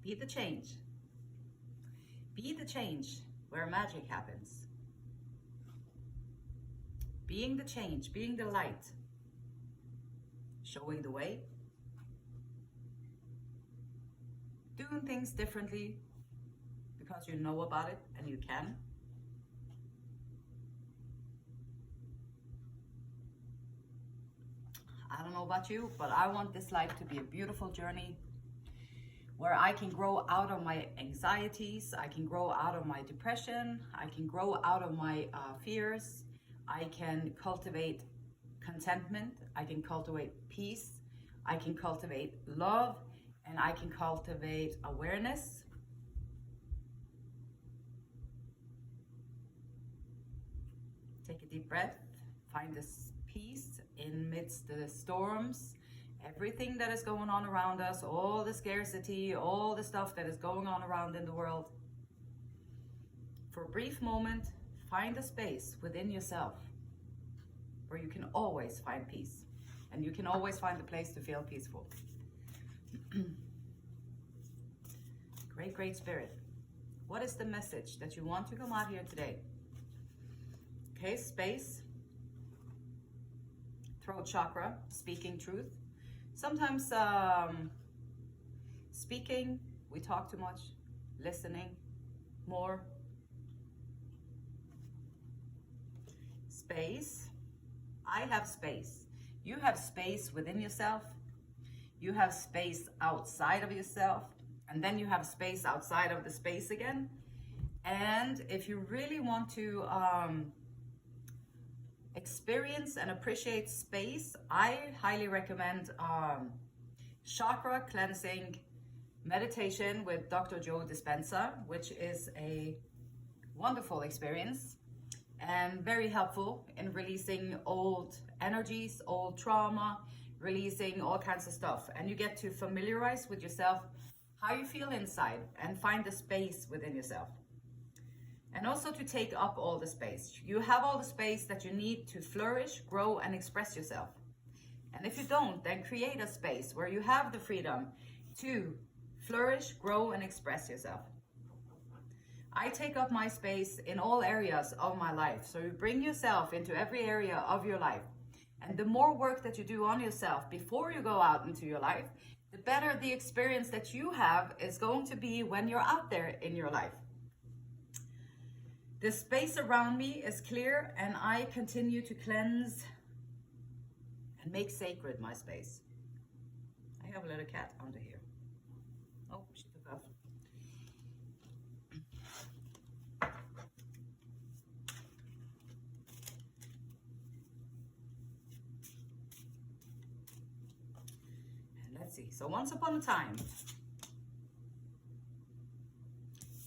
Be the change. Be the change where magic happens. Being the change, being the light, showing the way, doing things differently because you know about it and you can. I don't know about you, but I want this life to be a beautiful journey where I can grow out of my anxieties, I can grow out of my depression, I can grow out of my fears, I can cultivate contentment, I can cultivate peace, I can cultivate love, and I can cultivate awareness. Take a deep breath, find this peace in midst the storms, everything that is going on around us, all the scarcity, all the stuff that is going on around in the world. For a brief moment, find a space within yourself where you can always find peace, and you can always find a place to feel peaceful. Great Spirit, what is the message that you want to come out here today? Okay, space, throat chakra, speaking truth. Sometimes speaking, we talk too much. Listening, more. Space, I have space. You have space within yourself. You have space outside of yourself. And then you have space outside of the space again. And if you really want to experience and appreciate space, I highly recommend chakra cleansing meditation with Dr. Joe Dispenza, which is a wonderful experience and very helpful in releasing old energies, old trauma, releasing all kinds of stuff. And you get to familiarize with yourself, how you feel inside, and find the space within yourself. And also to take up all the space. You have all the space that you need to flourish, grow, and express yourself. And if you don't, then create a space where you have the freedom to flourish, grow, and express yourself. I take up my space in all areas of my life. So you bring yourself into every area of your life. And the more work that you do on yourself before you go out into your life, the better the experience that you have is going to be when you're out there in your life. The space around me is clear, and I continue to cleanse and make sacred my space. I have a little cat under here. Oh, she took off. And let's see. So once upon a time,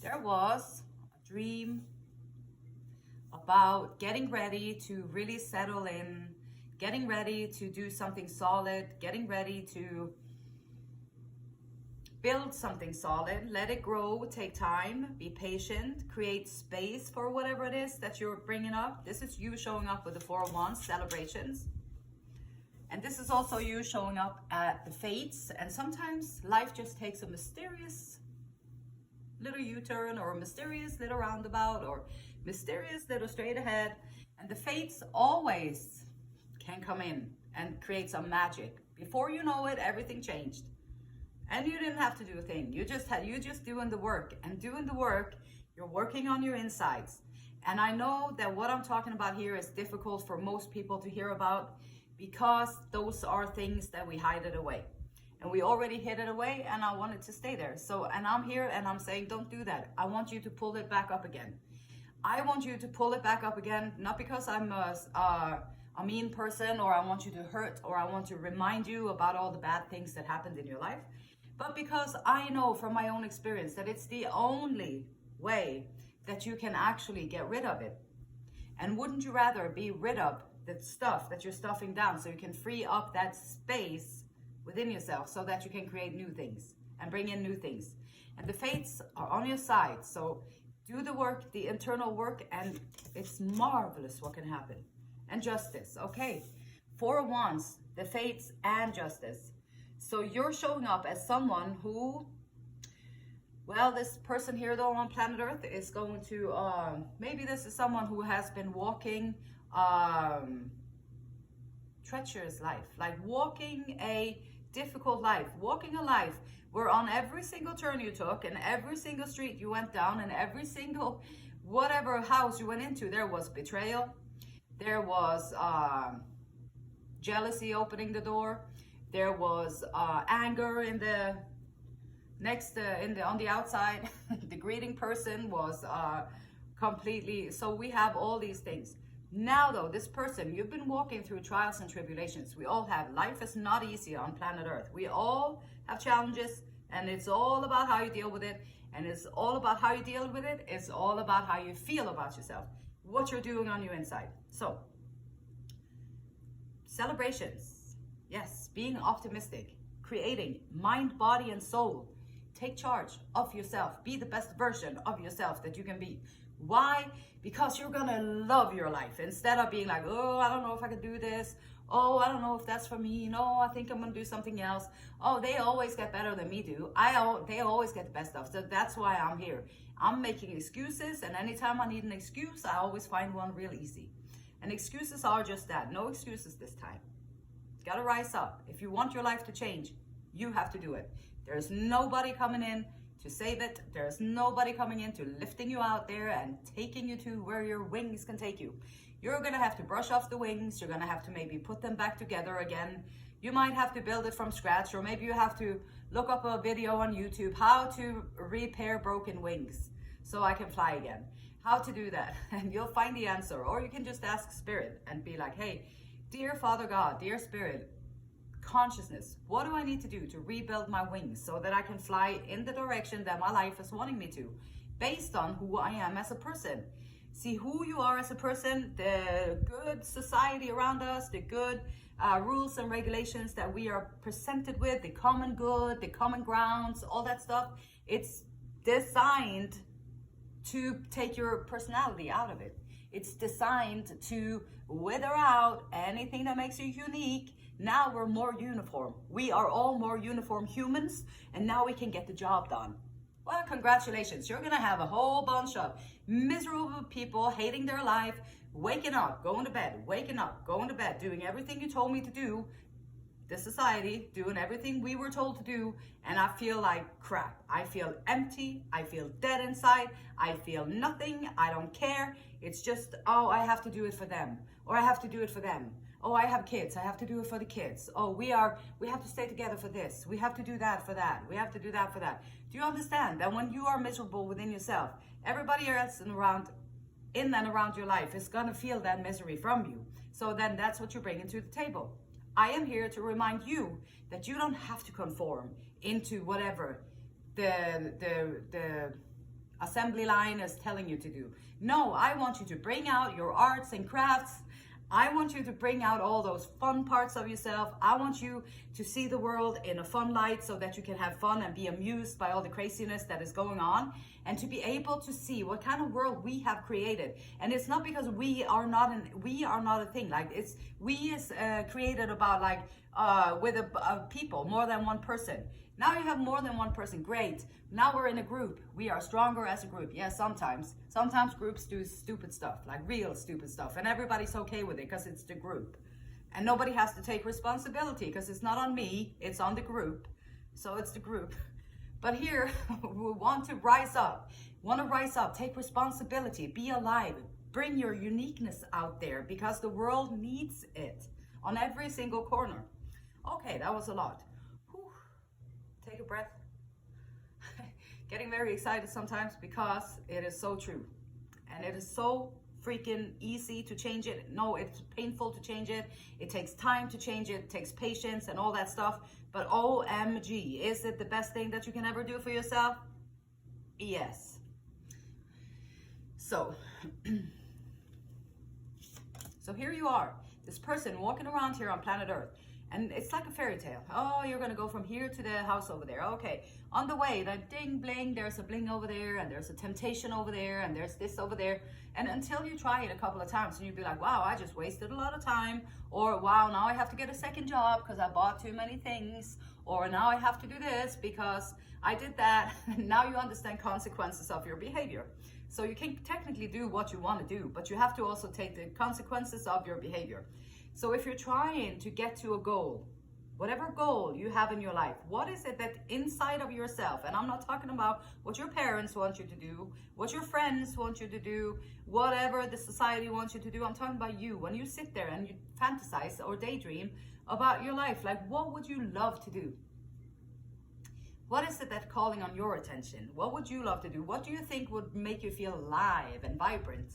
there was a dream about getting ready to really settle in, getting ready to do something solid, getting ready to build something solid, let it grow, take time, be patient, create space for whatever it is that you're bringing up. This is you showing up with the 4 of Wands celebrations. And this is also you showing up at the fates. And sometimes life just takes a mysterious little U-turn, or a mysterious little roundabout, or mysterious little straight ahead, and the fates always can come in and create some magic. Before you know it, everything changed, and you didn't have to do a thing. You just doing the work, and doing the work, you're working on your insides. And I know that what I'm talking about here is difficult for most people to hear about, because those are things that we hide it away. And we already hid it away, and I want it to stay there. So, and I'm here and I'm saying, don't do that. I want you to pull it back up again. I want you to pull it back up again, not because I'm a mean person, or I want you to hurt, or I want to remind you about all the bad things that happened in your life, but because I know from my own experience that it's the only way that you can actually get rid of it. And wouldn't you rather be rid of the stuff that you're stuffing down, so you can free up that space within yourself, so that you can create new things and bring in new things? And the fates are on your side. So do the work, the internal work, and it's marvelous what can happen. And justice, okay. 4 of Wands, the fates and justice. So you're showing up as someone who Well, this person here though on planet Earth is going to, maybe this is someone who has been walking treacherous life, like walking a difficult life, walking a life where on every single turn you took and every single street you went down and every single whatever house you went into, there was betrayal, there was jealousy opening the door, there was anger in the on the outside. The greeting person was completely, so we have all these things. Now though, this person, you've been walking through trials and tribulations. We all have. Life is not easy on planet Earth. We all have challenges, and it's all about how you deal with it. And it's all about how you deal with it. It's all about how you feel about yourself, what you're doing on your inside. So, celebrations. Yes, being optimistic, creating mind, body, and soul. Take charge of yourself. Be the best version of yourself that you can be. Why? Because you're gonna love your life instead of being like, oh, I don't know if I could do this. Oh, I don't know if that's for me. No, I think I'm gonna do something else. Oh, they always get better than me do. They always get the best stuff. So that's why I'm here. I'm making excuses, and anytime I need an excuse, I always find one real easy. And excuses are just that. No excuses this time. Gotta rise up. If you want your life to change, you have to do it. There's nobody coming in to save it. There's nobody coming in to lifting you out there and taking you to where your wings can take you. You're gonna have to brush off the wings. You're gonna have to maybe put them back together again. You might have to build it from scratch, or maybe you have to look up a video on YouTube, how to repair broken wings so I can fly again. How to do that, and you'll find the answer. Or you can just ask Spirit and be like, hey, dear Father God, dear Spirit, consciousness, what do I need to do to rebuild my wings so that I can fly in the direction that my life is wanting me to, based on who I am as a person. See who you are as a person, the good society around us, the good rules and regulations that we are presented with, the common good, the common grounds, all that stuff. It's designed to take your personality out of it. It's designed to wither out anything that makes you unique. Now we're more uniform. We are all more uniform humans, and now we can get the job done. Well, congratulations. You're gonna have a whole bunch of miserable people hating their life, waking up, going to bed, waking up, going to bed, doing everything you told me to do, the society, doing everything we were told to do, and I feel like crap. I feel empty. I feel dead inside. I feel nothing. I don't care. It's just, oh, I have to do it for them, or I have to do it for them. Oh, I have kids. I have to do it for the kids. Oh, we have to stay together for this. We have to do that for that. We have to do that for that. Do you understand that when you are miserable within yourself, everybody else in and around your life is going to feel that misery from you? So then that's what you're bringing to the table. I am here to remind you that you don't have to conform into whatever the assembly line is telling you to do. No, I want you to bring out your arts and crafts. I want you to bring out all those fun parts of yourself. I want you to see the world in a fun light so that you can have fun and be amused by all the craziness that is going on, and to be able to see what kind of world we have created. And it's not because we are not a thing. Like we is created about like with a people, more than one person. Now you have more than one person. Great. Now we're in a group. We are stronger as a group. Yes, sometimes. Sometimes groups do stupid stuff, like real stupid stuff. And everybody's okay with it because it's the group. And nobody has to take responsibility because it's not on me. It's on the group. So it's the group. But here, we want to rise up. Want to rise up. Take responsibility. Be alive. Bring your uniqueness out there because the world needs it on every single corner. Okay, that was a lot. Take a breath. Getting very excited sometimes because it is so true. And it is so freaking easy to change it. No, it's painful to change it. It takes time to change it. It takes patience and all that stuff. But OMG, is it the best thing that you can ever do for yourself? Yes. So here you are, this person walking around here on planet Earth. And it's like a fairy tale. Oh, you're going to go from here to the house over there. Okay. On the way, that ding, bling, there's a bling over there, and there's a temptation over there, and there's this over there. And until you try it a couple of times, and you'd be like, wow, I just wasted a lot of time. Or, wow, now I have to get a second job because I bought too many things. or now I have to do this because I did that. Now you understand consequences of your behavior. So you can technically do what you want to do, but you have to also take the consequences of your behavior. So if you're trying to get to a goal, whatever goal you have in your life, what is it that inside of yourself, and I'm not talking about what your parents want you to do, what your friends want you to do, whatever the society wants you to do, I'm talking about you. When you sit there and you fantasize or daydream about your life, like what would you love to do? What is it that's calling on your attention? What would you love to do? What do you think would make you feel alive and vibrant?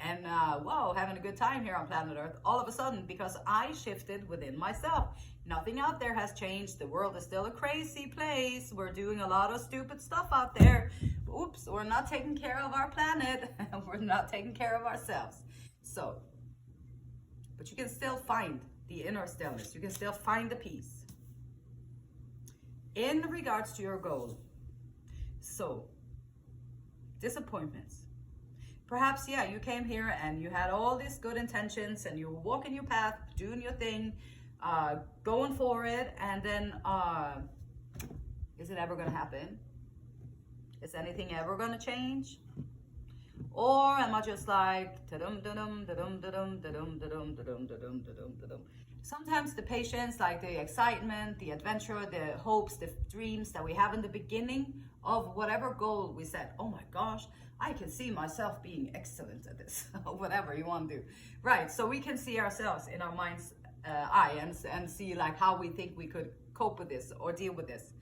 And whoa, having a good time here on planet Earth all of a sudden, because I shifted within myself. Nothing out there has changed. The world is still a crazy place. We're doing a lot of stupid stuff out there. Oops, we're not taking care of our planet. We're not taking care of ourselves. So, but you can still find the inner stillness. You can still find the peace in regards to your goal. So, disappointments. Perhaps, yeah, you came here and you had all these good intentions and you were walking your path, doing your thing, going for it, and then is it ever going to happen? Is anything ever going to change? Or am I just like da-dum, da-dum, da-dum, da-dum, da-dum, da-dum, da-dum, da-dum, da-dum, da-dum. Sometimes the patience, like the excitement, the adventure, the hopes, the dreams that we have in the beginning of whatever goal we set. Oh my gosh, I can see myself being excellent at this, whatever you want to do. Right, so we can see ourselves in our mind's eye and see like how we think we could cope with this or deal with this.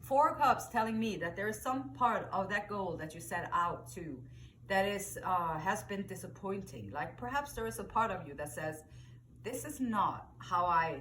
Four of Cups telling me that there is some part of that goal that you set out to that is has been disappointing. Like perhaps there is a part of you that says, this is not how I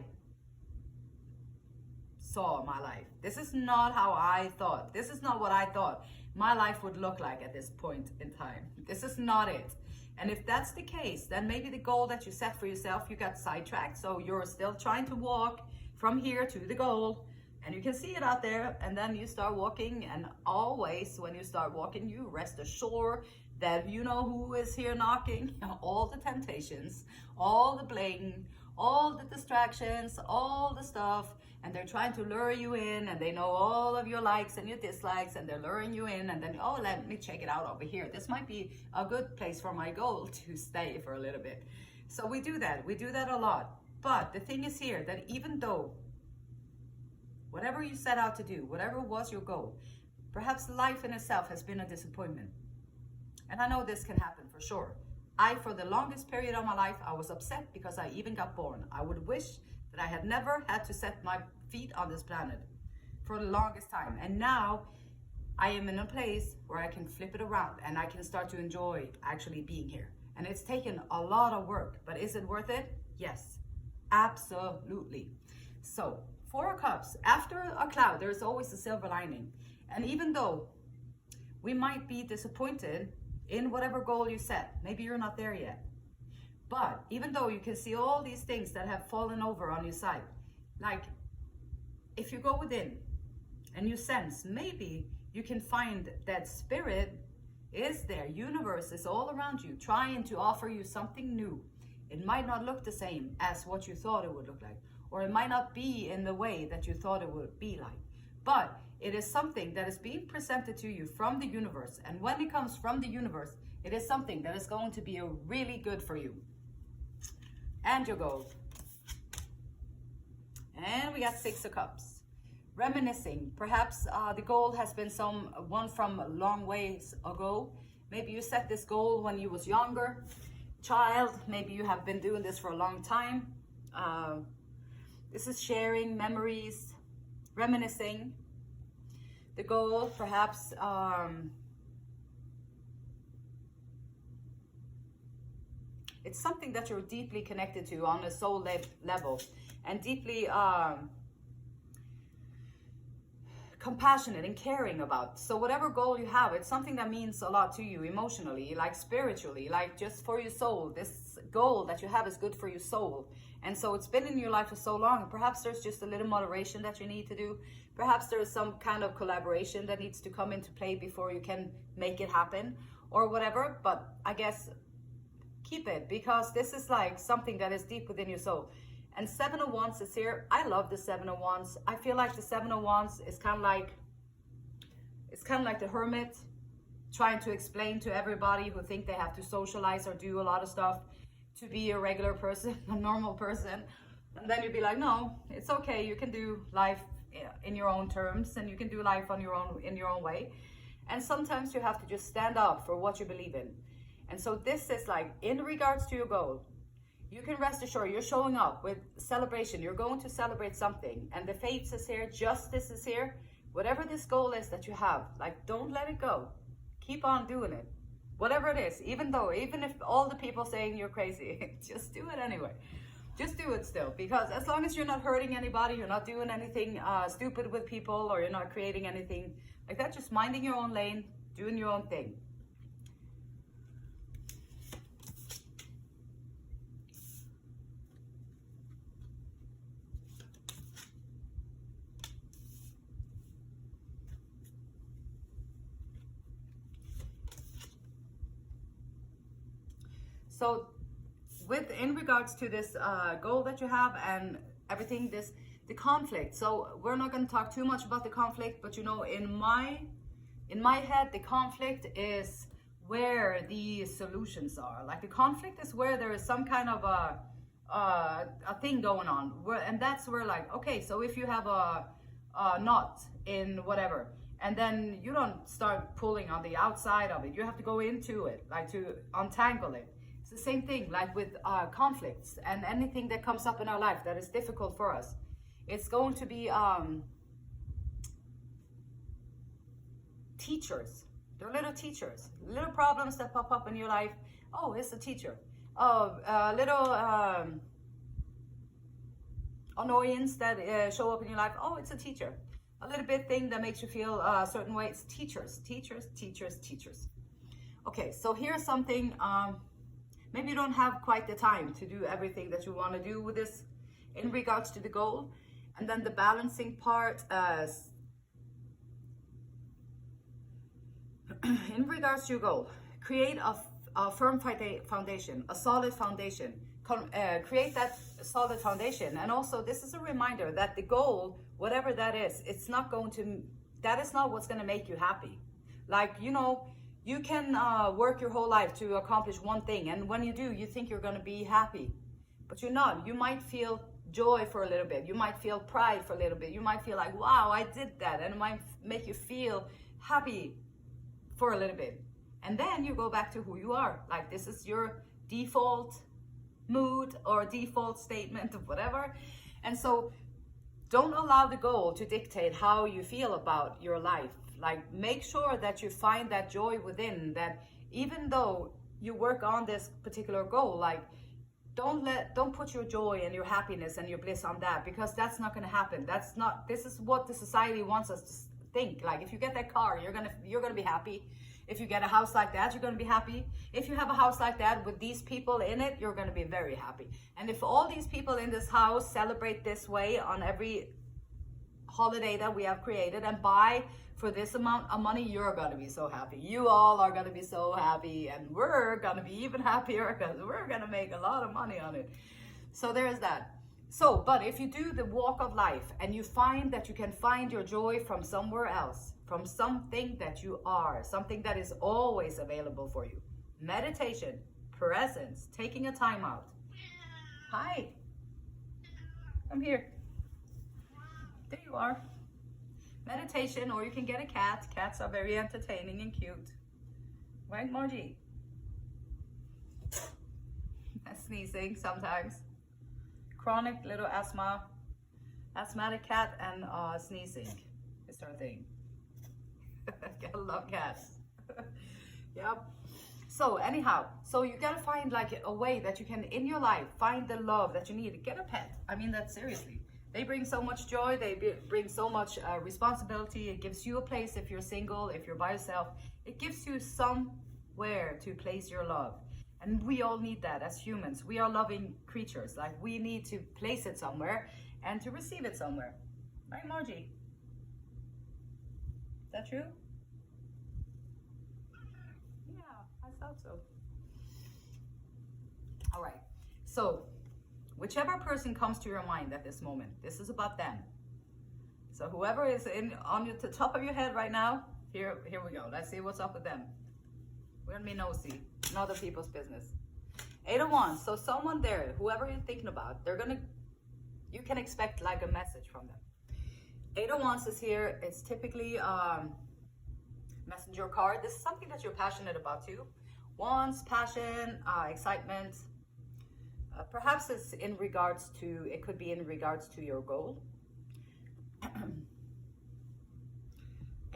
saw my life. This is not how I thought. This is not what I thought my life would look like at this point in time. This is not it. And if that's the case, then maybe the goal that you set for yourself, you got sidetracked. So you're still trying to walk from here to the goal, and you can see it out there, and then you start walking, and always when you start walking, you rest assured that you know who is here knocking. All the temptations, all the bling, all the distractions, all the stuff, and they're trying to lure you in, and they know all of your likes and your dislikes, and they're luring you in, and then, oh, let me check it out over here. This might be a good place for my goal to stay for a little bit. So we do that a lot. But the thing is here that even though whatever you set out to do, whatever was your goal, perhaps life in itself has been a disappointment. And I know this can happen for sure. For the longest period of my life, I was upset because I even got born. I would wish that I had never had to set my feet on this planet for the longest time. And now I am in a place where I can flip it around and I can start to enjoy actually being here. And it's taken a lot of work, but is it worth it? Yes, absolutely. So, Four of Cups, after a cloud, there's always a silver lining. And even though we might be disappointed in whatever goal you set, maybe you're not there yet. But even though you can see all these things that have fallen over on your side, like if you go within and you sense, maybe you can find that spirit is there. Universe is all around you, trying to offer you something new. It might not look the same as what you thought it would look like, or it might not be in the way that you thought it would be like. But it is something that is being presented to you from the universe. And when it comes from the universe, it is something that is going to be really good for you. And your goal. And we got Six of Cups. Reminiscing. Perhaps the goal has been one from a long ways ago. Maybe you set this goal when you was younger, child. Maybe you have been doing this for a long time. This is sharing memories, reminiscing. The goal, perhaps, it's something that you're deeply connected to on a soul level, and deeply compassionate and caring about. So whatever goal you have, it's something that means a lot to you emotionally, like spiritually, like just for your soul. This goal that you have is good for your soul. And so it's been in your life for so long. Perhaps there's just a little moderation that you need to do. Perhaps there's some kind of collaboration that needs to come into play before you can make it happen or whatever. But I guess keep it, because this is like something that is deep within your soul. And Seven of Wands is here. I love the Seven of Wands. I feel like the Seven of Wands is kind of like, it's kind of like the hermit trying to explain to everybody who think they have to socialize or do a lot of stuff to be a regular person, a normal person. And then you'd be like, no, it's okay. You can do life in your own terms, and you can do life on your own, in your own way. And sometimes you have to just stand up for what you believe in. And so this is like, in regards to your goal, you can rest assured you're showing up with celebration. You're going to celebrate something. And the fates is here, justice is here. Whatever this goal is that you have, like, don't let it go. Keep on doing it. Whatever it is, even if all the people saying you're crazy, just do it anyway. Just do it still, because as long as you're not hurting anybody, you're not doing anything stupid with people, or you're not creating anything like that, just minding your own lane, doing your own thing. So in regards to this goal that you have and everything, the conflict. So we're not going to talk too much about the conflict, but you know, in my head, the conflict is where the solutions are. Like, the conflict is where there is some kind of a thing going on, and that's where, like, okay, so if you have a knot in whatever, and then you don't start pulling on the outside of it, you have to go into it, like, to untangle it. It's the same thing, like with conflicts and anything that comes up in our life that is difficult for us. It's going to be teachers. They're little teachers, little problems that pop up in your life. Oh, it's a teacher. Oh, little annoyance that show up in your life. Oh, it's a teacher. A little bit thing that makes you feel a certain way. It's teachers, teachers, teachers, teachers. Okay, so here's something. Maybe you don't have quite the time to do everything that you want to do with this in regards to the goal. And then the balancing part, in regards to your goal, create a firm foundation, a solid foundation. Create that solid foundation. And also, this is a reminder that the goal, whatever that is, that is not what's going to make you happy. Like, you know, you can work your whole life to accomplish one thing, and when you do, you think you're going to be happy, but you're not. You might feel joy for a little bit. You might feel pride for a little bit. You might feel like, wow, I did that, and it might make you feel happy for a little bit. And then you go back to who you are. Like, this is your default mood or default statement of whatever. And so don't allow the goal to dictate how you feel about your life. Like, make sure that you find that joy within, that even though you work on this particular goal, like, don't put your joy and your happiness and your bliss on that, because that's not going to happen. This is what the society wants us to think. Like, if you get that car, you're gonna be happy. If you get a house like that, you're gonna be happy. If you have a house like that with these people in it, you're gonna be very happy. And if all these people in this house celebrate this way on every holiday that we have created and buy for this amount of money, you're gonna be so happy. You all are gonna be so happy, and we're gonna be even happier because we're gonna make a lot of money on it. So there's that. So, but if you do the walk of life and you find that you can find your joy from somewhere else, from something that you are, something that is always available for you, meditation, presence, taking a time out. Hi, I'm here. There you are. Meditation, or you can get a cat. Cats are very entertaining and cute. Right, Margie? Sneezing sometimes. Chronic little asthmatic cat, and sneezing is her thing. Gotta love cats. Yep. So anyhow, so you gotta find like a way that you can in your life find the love that you need. Get a pet. I mean that seriously. They bring so much joy. They bring so much responsibility. It gives you a place if you're single, if you're by yourself. It gives you somewhere to place your love. And we all need that as humans. We are loving creatures. Like, we need to place it somewhere and to receive it somewhere. Right, Margie? Is that true? Yeah, I thought so. All right. So Whichever person comes to your mind at this moment, this is about them. So whoever is on the top of your head right now, here we go. Let's see what's up with them. We're gonna be nosy in other people's business. 8 of Wands. So someone there, whoever you're thinking about, you can expect like a message from them. 8 of Wands is here. It's typically messenger card. This is something that you're passionate about too. Wands, passion, excitement. Perhaps it's in regards to, it could be in regards to your goal.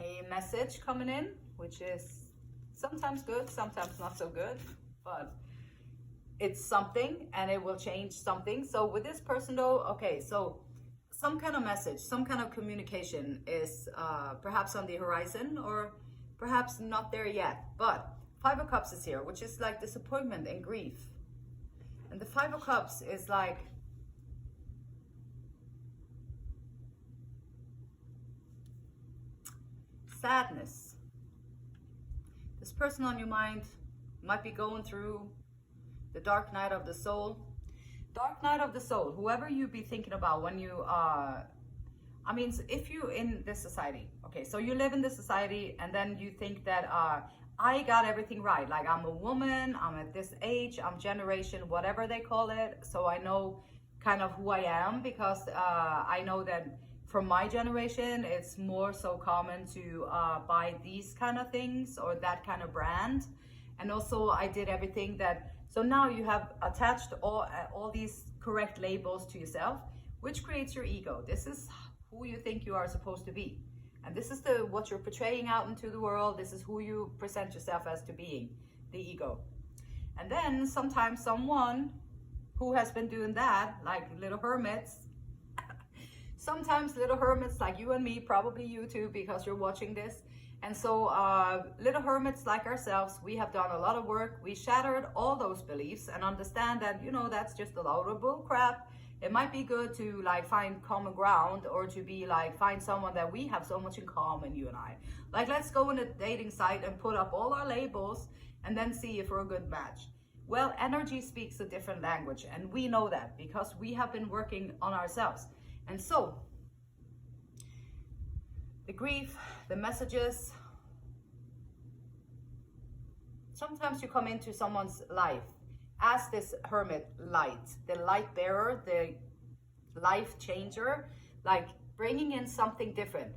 A message coming in, which is sometimes good, sometimes not so good, but it's something and it will change something. So with this person though, okay, so some kind of message, some kind of communication is perhaps on the horizon or perhaps not there yet. But 5 of Cups is here, which is like disappointment and grief. And the 5 of Cups is like sadness. This person on your mind might be going through the dark night of the soul. Dark night of the soul, whoever you be thinking about when you, I mean, if you in this society, okay, so you live in this society and then you think that I got everything right. Like I'm a woman, I'm at this age, I'm generation, whatever they call it. So I know kind of who I am because I know that from my generation, it's more so common to buy these kind of things or that kind of brand. And also I did everything that, so now you have attached all these correct labels to yourself, which creates your ego. This is who you think you are supposed to be. And this is what you're portraying out into the world. This is who you present yourself as to being, the ego. And then sometimes someone who has been doing that, like little hermits, sometimes little hermits like you and me, probably you too, because you're watching this. And so little hermits like ourselves, we have done a lot of work. We shattered all those beliefs and understand that, you know, that's just a load of bull crap. It might be good to like find common ground or to be like, find someone that we have so much in common, you and I. Like, let's go on a dating site and put up all our labels and then see if we're a good match. Well, energy speaks a different language, and we know that because we have been working on ourselves. And so the grief, the messages, sometimes you come into someone's life as this hermit light, the light bearer, the life changer, like bringing in something different.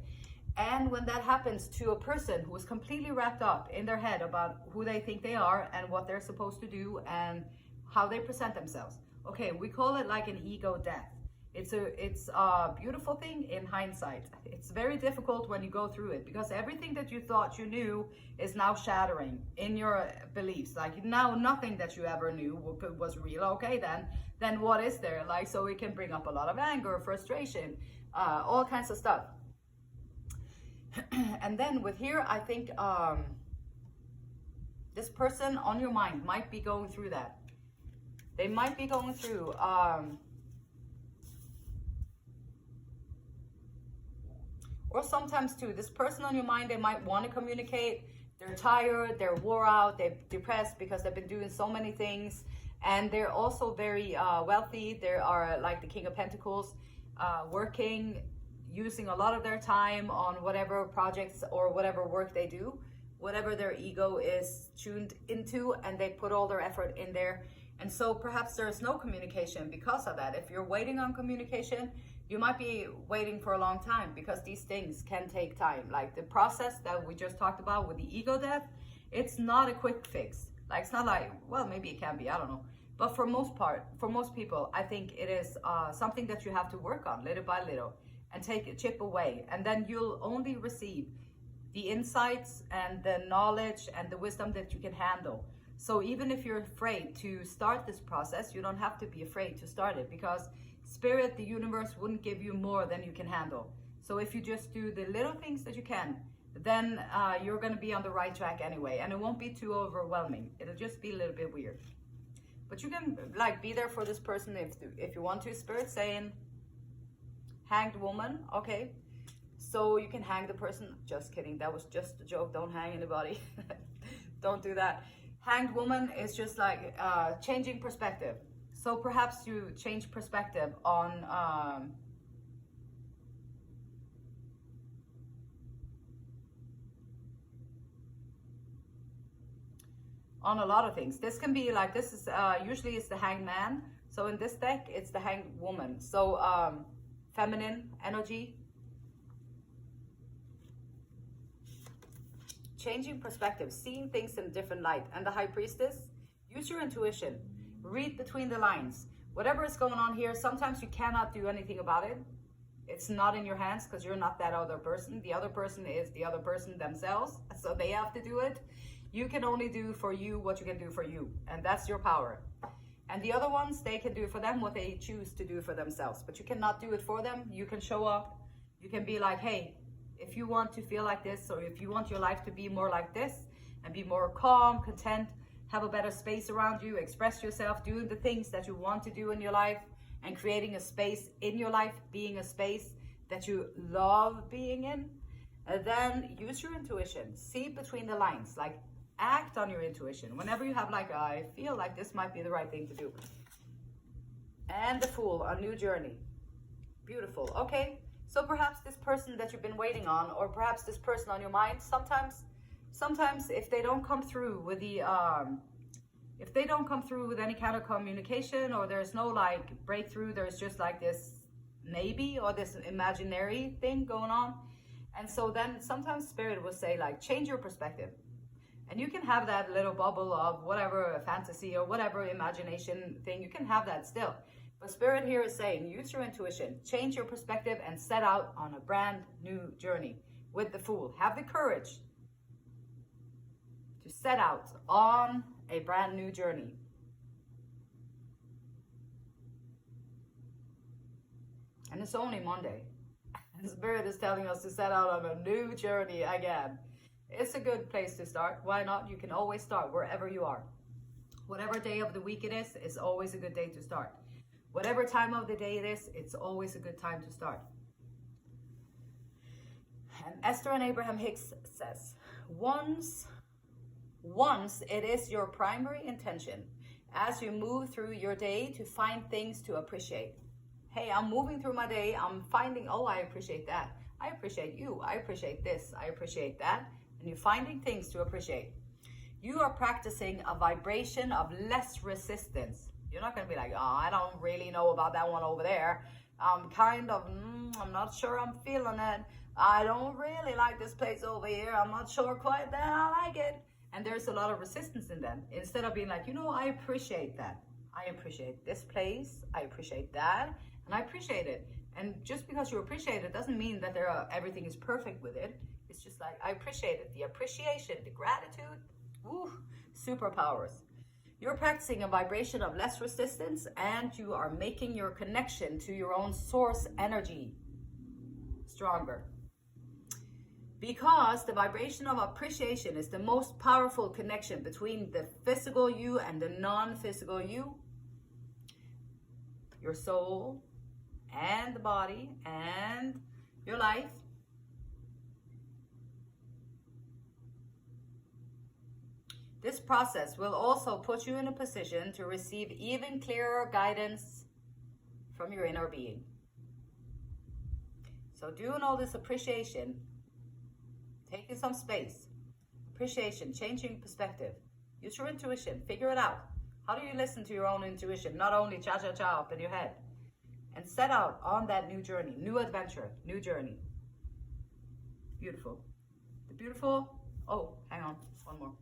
And when that happens to a person who is completely wrapped up in their head about who they think they are and what they're supposed to do and how they present themselves, okay, we call it like an ego death. It's a beautiful thing in hindsight. It's very difficult when you go through it because everything that you thought you knew is now shattering in your beliefs. Like now nothing that you ever knew was real. Okay, then what is there? Like, so it can bring up a lot of anger, frustration, all kinds of stuff. And then with here, I think this person on your mind might be going through that. They might be going through or sometimes too, this person on your mind, they might want to communicate. They're tired, they're wore out, they're depressed because they've been doing so many things. And they're also very wealthy. They are like the King of Pentacles, working, using a lot of their time on whatever projects or whatever work they do, whatever their ego is tuned into, and they put all their effort in there. And so perhaps there's no communication because of that. If you're waiting on communication, you might be waiting for a long time because these things can take time. Like the process that we just talked about with the ego death, it's not a quick fix. Like it's not like, well, maybe it can be, I don't know. But for most people, I think it is something that you have to work on little by little and take a chip away. And then you'll only receive the insights and the knowledge and the wisdom that you can handle. So even if you're afraid to start this process, you don't have to be afraid to start it because Spirit, the universe wouldn't give you more than you can handle. So if you just do the little things that you can, then you're going to be on the right track anyway. And it won't be too overwhelming. It'll just be a little bit weird. But you can like be there for this person if you want to. Spirit saying, hanged woman. Okay. So you can hang the person. Just kidding. That was just a joke. Don't hang anybody. Don't do that. Hanged woman is just like changing perspective. So perhaps you change perspective on a lot of things. This can be like, this is usually it's the hanged man. So in this deck, it's the hanged woman. So feminine energy. Changing perspective, seeing things in a different light. And the high priestess, use your intuition. Read between the lines. Whatever is going on here, sometimes you cannot do anything about it. It's not in your hands because you're not that other person. The other person is the other person themselves. So they have to do it. You can only do for you what you can do for you. And that's your power. And the other ones, they can do for them what they choose to do for themselves. But you cannot do it for them. You can show up. You can be like, hey, if you want to feel like this, or if you want your life to be more like this and be more calm, content, have a better space around you, express yourself, doing the things that you want to do in your life and creating a space in your life, being a space that you love being in, and then use your intuition. See between the lines, like act on your intuition. Whenever you have like, I feel like this might be the right thing to do. And the Fool, a new journey. Beautiful. Okay. So perhaps this person that you've been waiting on, or perhaps this person on your mind, sometimes if they don't come through with the, if they don't come through with any kind of communication, or there's no like breakthrough, there's just like this maybe, or this imaginary thing going on. And so then sometimes Spirit will say like, change your perspective. And you can have that little bubble of whatever fantasy or whatever imagination thing, you can have that still. But Spirit here is saying, use your intuition, change your perspective, and set out on a brand new journey with the Fool. Have the courage to set out on a brand new journey. And it's only Monday. And Spirit is telling us to set out on a new journey again. It's a good place to start. Why not? You can always start wherever you are. Whatever day of the week it is, it's always a good day to start. Whatever time of the day it is, it's always a good time to start. And Esther and Abraham Hicks says, once it is your primary intention as you move through your day to find things to appreciate. Hey, I'm moving through my day. I'm finding, oh, I appreciate that. I appreciate you. I appreciate this. I appreciate that. And you're finding things to appreciate. You are practicing a vibration of less resistance. You're not going to be like, oh, I don't really know about that one over there. I'm I'm not sure I'm feeling it. I don't really like this place over here. I'm not sure quite that I like it. And there's a lot of resistance in them. Instead of being like, you know, I appreciate that. I appreciate this place. I appreciate that. And I appreciate it. And just because you appreciate it doesn't mean that everything is perfect with it. It's just like, I appreciate it. The appreciation, the gratitude, woo, superpowers. You're practicing a vibration of less resistance, and you are making your connection to your own source energy stronger. Because the vibration of appreciation is the most powerful connection between the physical you and the non-physical you, your soul and the body and your life. This process will also put you in a position to receive even clearer guidance from your inner being. So doing all this appreciation, taking some space, appreciation, changing perspective, use your intuition, figure it out. How do you listen to your own intuition? Not only cha-cha-cha up in your head. And set out on that new journey, new adventure, new journey. Beautiful. The beautiful, oh, hang on, one more.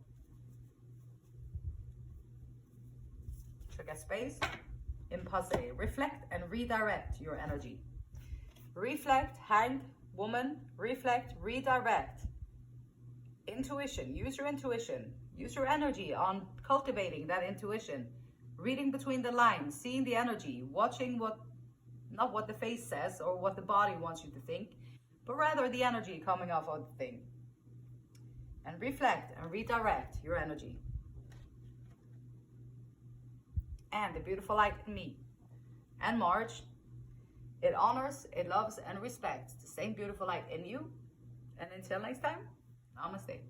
Check space, impasse, reflect and redirect your energy. Reflect, hanged woman, reflect, redirect. Intuition, use your intuition. Use your energy on cultivating that intuition. Reading between the lines, seeing the energy, watching not what the face says or what the body wants you to think, but rather the energy coming off of the thing. And reflect and redirect your energy. And the beautiful light in me and March, it honors, it loves, and respects the same beautiful light in you. And until next time, namaste.